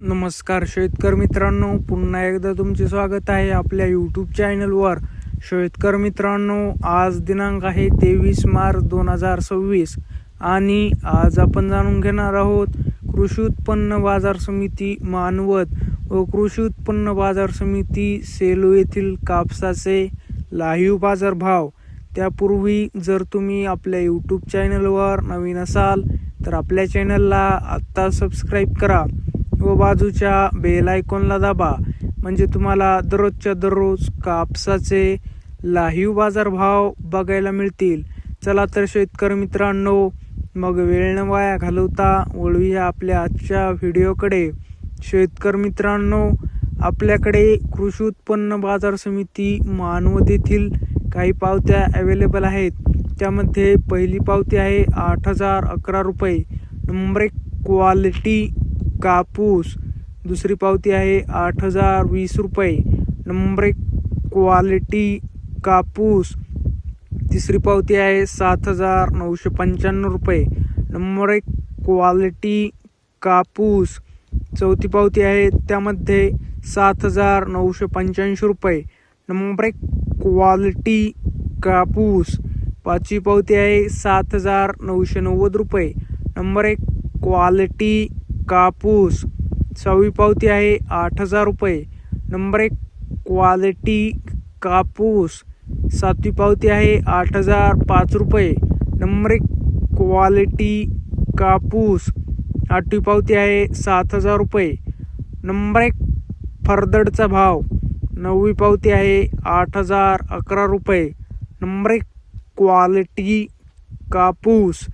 नमस्कार शेतकरी मित्रांनो, पुन्हा एकदा तुमचे स्वागत आहे आपल्या यूट्यूब चॅनलवर. शेतकरी मित्रांनो, आज दिनांक आहे 23 मार्च 2026 आणि आज आपण जाणून घेणार आहोत कृषी उत्पन्न बाजार समिती मानवत व कृषी उत्पन्न बाजार समिती सेलू येथील कापसाचे लाईव्ह बाजार भाव. त्यापूर्वी जर तुम्ही आपल्या यूट्यूब चॅनलवर नवीन असाल तर आपल्या चॅनलला आत्ता सबस्क्राईब करा व बाजूच्या बेल आयकॉनला दाबा, म्हणजे तुम्हाला दररोजच्या दररोज कापसाचे लाईव्ह बाजार भाव बघायला मिळतील. चला तर शेतकरी मित्रांनो, मग वेळ न वाया घालवता वळूया आपल्या आजच्या व्हिडिओकडे. शेतकरी मित्रांनो, आपल्याकडे कृषी उत्पन्न बाजार समिती मानवत येथील काही पावत्या अवेलेबल आहेत. त्यामध्ये पहिली पावती आहे 8,011 रुपये, नंबर 1 क्वालिटी कापूस. दुसरी पावती आहे 8,020 रुपये, नंबर 1 क्वालिटी कापूस. तिसरी पावती आहे 7,995 रुपये, नंबर 1 क्वालिटी कापूस. चौथी पावती आहे त्यामध्ये 7,985 रुपये, नंबर 1 क्वालिटी कापूस. पाचवी पावती आहे 7,990 रुपये, नंबर 1 क्वालिटी कापूस. सहावी पावती आहे 8,000 रुपये, नंबर 1 क्वालिटी कापूस. सातवी पावती आहे 8,005 रुपये, नंबर 1 क्वालिटी कापूस. आठवी पावती आहे 7,000 रुपये, नंबर 1 फरदडचा भाव. नववी पावती आहे 8,011 रुपये, नंबर 1 क्वालिटी कापूस.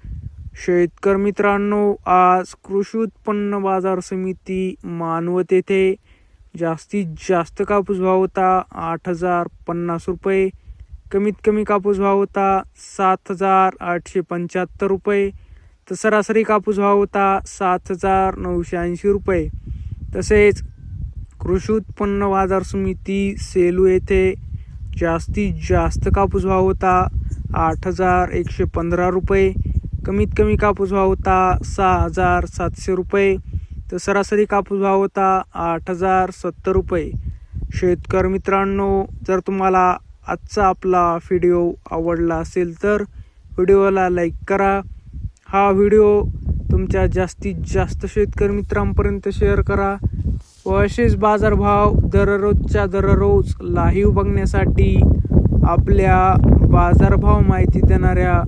शेतकरी मित्रांनो, आज कृषी उत्पन्न बाजार समिती मानवत येथे जास्तीत जास्त कापूस भाव होता 8,050 रुपये, कमीत कमी कापूस भाव होता 7,875 रुपये, तर सरासरी कापूस भाव होता 7,980 रुपये. तसेच कृषी उत्पन्न बाजार समिती सेलू येथे जास्तीत जास्त कापूस भाव होता 8,115 रुपये, कमीत कमी कापूस भाव होता 6,700 रुपये, तर सरासरी कापूस भाव होता 8,070 रुपये. शेतकरी मित्रांनो, जर तुम्हाला आजचा आपला व्हिडिओ आवडला असेल तर व्हिडिओला लाईक करा. हा व्हिडिओ तुमच्या जास्तीत जास्त शेतकरी मित्रांपर्यंत शेअर करा व असेच बाजारभाव दररोजच्या दररोज लाईव्ह बघण्यासाठी आपल्या बाजारभाव माहिती देणाऱ्या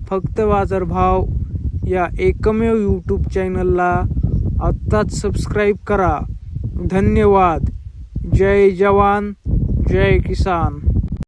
फक्त बाजारभाव या एकमेव यूट्यूब चॅनलला आत्ताच सबस्क्राईब करा. धन्यवाद. जय जवान, जय किसान.